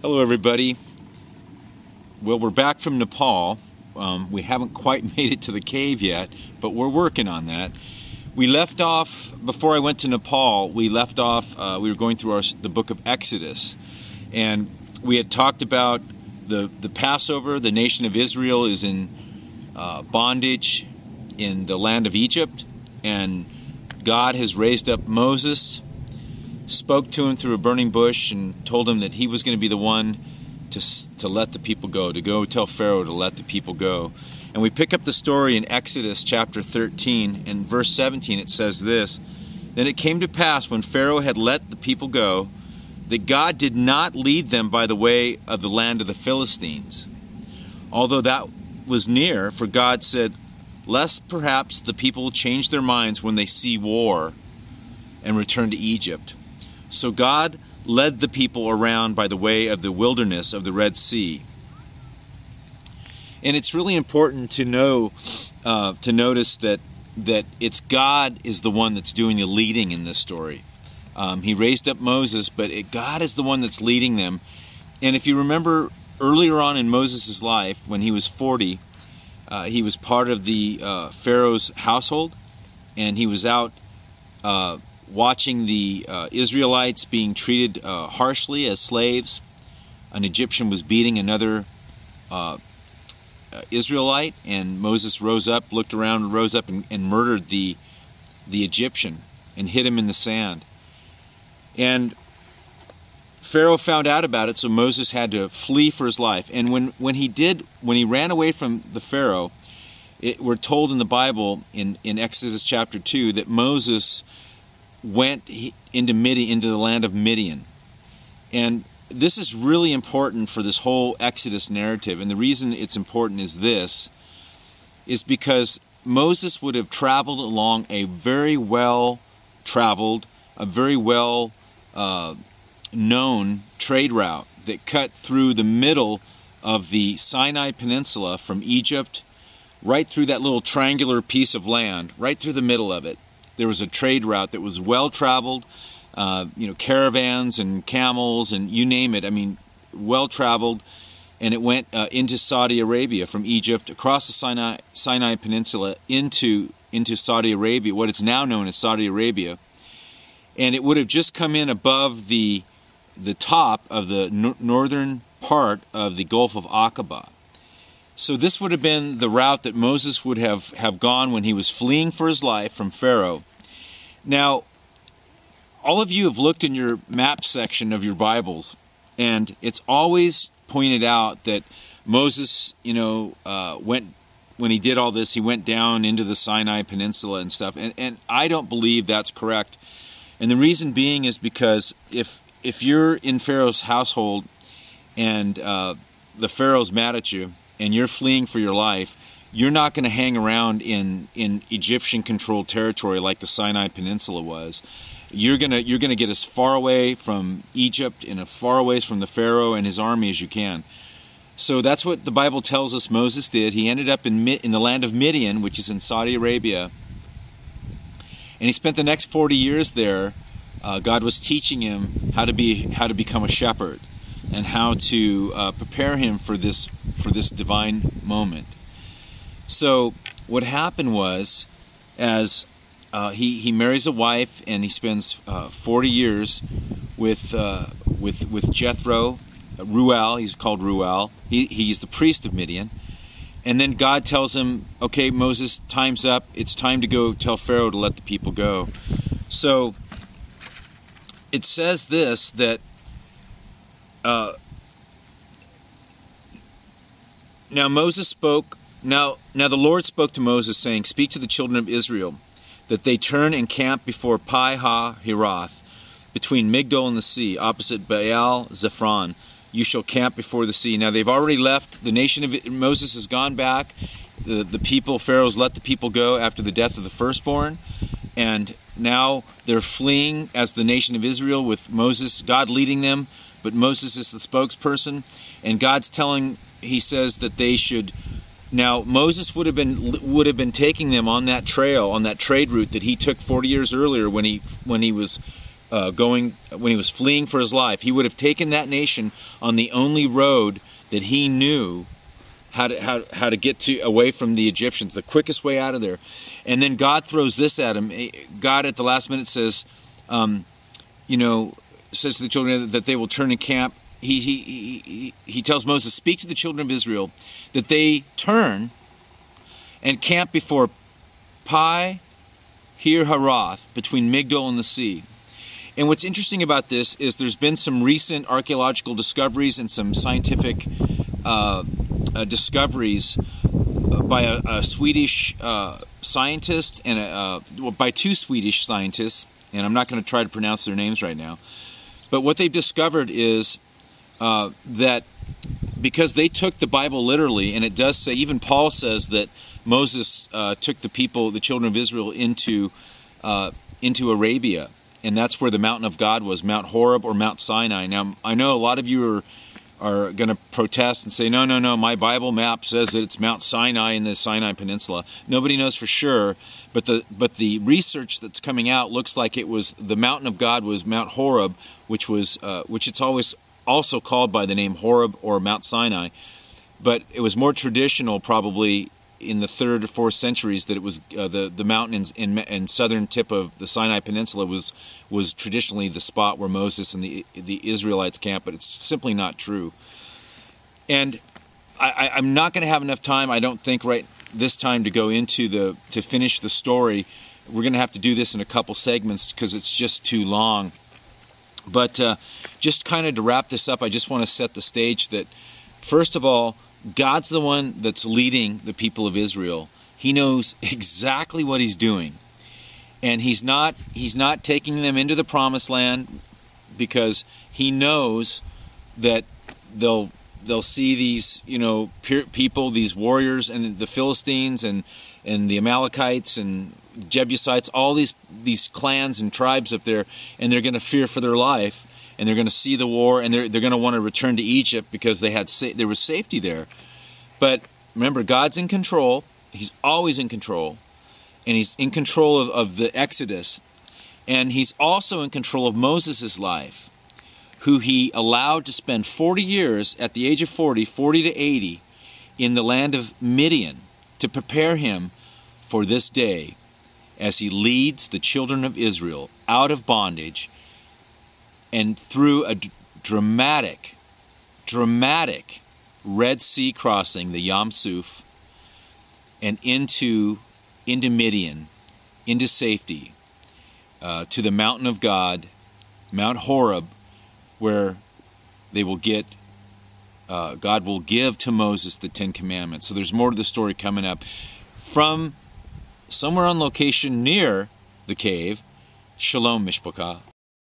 Hello everybody. Well, we're back from Nepal. We haven't quite made it to the cave yet, but we're working on that. We left off, before I went to Nepal, we were going through the book of Exodus. And we had talked about the Passover. The nation of Israel is in bondage in the land of Egypt. And God has raised up Moses, spoke to him through a burning bush, and told him that he was going to be the one to let the people go, to go tell Pharaoh to let the people go. And we pick up the story in Exodus chapter 13, and verse 17 it says this: Then it came to pass, when Pharaoh had let the people go, that God did not lead them by the way of the land of the Philistines, although that was near, for God said, lest perhaps the people change their minds when they see war and return to Egypt. So God led the people around by the way of the wilderness of the Red Sea. And it's really important to notice that it's God is the one that's doing the leading in this story. He raised up Moses, but God is the one that's leading them. And if you remember earlier on in Moses' life, when he was 40, he was part of the Pharaoh's household, and he was out watching the Israelites being treated harshly as slaves. An Egyptian was beating another Israelite, and Moses looked around, rose up and murdered the Egyptian and hid him in the sand. And Pharaoh found out about it, so Moses had to flee for his life. And when he ran away from the Pharaoh, we're told in the Bible in Exodus chapter 2 that Moses went into the land of Midian. And this is really important for this whole Exodus narrative. And the reason it's important is because Moses would have traveled along a very well-traveled, a very well-known trade route that cut through the middle of the Sinai Peninsula from Egypt, right through that little triangular piece of land, right through the middle of it. There was a trade route that was well-traveled, caravans and camels and you name it. I mean, well-traveled, and it went into Saudi Arabia from Egypt, across the Sinai Peninsula into Saudi Arabia, what is now known as Saudi Arabia. And it would have just come in above the top of the northern part of the Gulf of Aqaba. So this would have been the route that Moses would have gone when he was fleeing for his life from Pharaoh. Now, all of you have looked in your map section of your Bibles, and it's always pointed out that Moses, when he did all this, he went down into the Sinai Peninsula and stuff. And I don't believe that's correct. And the reason being is because if you're in Pharaoh's household and the Pharaoh's mad at you, and you're fleeing for your life, you're not going to hang around in Egyptian-controlled territory like the Sinai Peninsula was. You're gonna get as far away from Egypt and as far away from the Pharaoh and his army as you can. So that's what the Bible tells us Moses did. He ended up in the land of Midian, which is in Saudi Arabia, and he spent the next 40 years there. God was teaching him how to become a shepherd, and how to prepare him for this divine moment. So what happened was, as he marries a wife, and he spends 40 years with Jethro, Ruel. He's called Ruel. He's the priest of Midian. And then God tells him, okay, Moses, time's up. It's time to go tell Pharaoh to let the people go. So it says this, that now Moses spoke. Now the Lord spoke to Moses, saying, Speak to the children of Israel, that they turn and camp before Pi-hahiroth, between Migdol and the sea, opposite Baal Zephron. You shall camp before the sea. Now they've already left. The nation of Moses has gone back. The people, Pharaoh's let the people go after the death of the firstborn, and now they're fleeing as the nation of Israel with Moses, God leading them, but Moses is the spokesperson, and God's he says that they should. Now Moses would have been taking them on that trail, on that trade route that he took 40 years earlier when he was when he was fleeing for his life, he would have taken that nation on the only road that he knew how to get away from the Egyptians, the quickest way out of there. And then God throws this at him. God at the last minute says, says to the children that they will turn and camp. He tells Moses, speak to the children of Israel that they turn and camp before Pi Hahiroth, between Migdol and the sea. And what's interesting about this is there's been some recent archaeological discoveries and some scientific discoveries by a Swedish scientist and by two Swedish scientists, and I'm not going to try to pronounce their names right now. But what they've discovered is that because they took the Bible literally, and it does say, even Paul says that Moses took the children of Israel into Arabia, and that's where the mountain of God was, Mount Horeb or Mount Sinai. Now, I know a lot of you are going to protest and say, no, my Bible map says that it's Mount Sinai in the Sinai Peninsula. Nobody knows for sure, but the research that's coming out looks like it was the mountain of God was Mount Horeb, which it's always also called by the name Horeb or Mount Sinai. But it was more traditional probably in the 3rd or 4th centuries that it was the mountain in southern tip of the Sinai Peninsula was traditionally the spot where Moses and the Israelites camped, but it's simply not true. And I'm not going to have enough time, I don't think, right this time to go into to finish the story. We're going to have to do this in a couple segments because it's just too long. But just kind of to wrap this up, I just want to set the stage that, first of all, God's the one that's leading the people of Israel. He knows exactly what he's doing. And he's not taking them into the promised land because he knows that they'll see these, people, these warriors, and the Philistines and the Amalekites and Jebusites, all these clans and tribes up there, and they're going to fear for their life. And they're going to see the war, and they're going to want to return to Egypt because there was safety there. But remember, God's in control. He's always in control. And he's in control of the Exodus. And he's also in control of Moses' life, who he allowed to spend 40 years, at the age of 40 to 80, in the land of Midian to prepare him for this day as he leads the children of Israel out of bondage and through a dramatic Red Sea crossing, the Yam Suf, and into Midian, into safety, to the mountain of God, Mount Horeb, where they will God will give to Moses the 10 Commandments. So there's more to the story coming up. From somewhere on location near the cave, Shalom Mishpachah.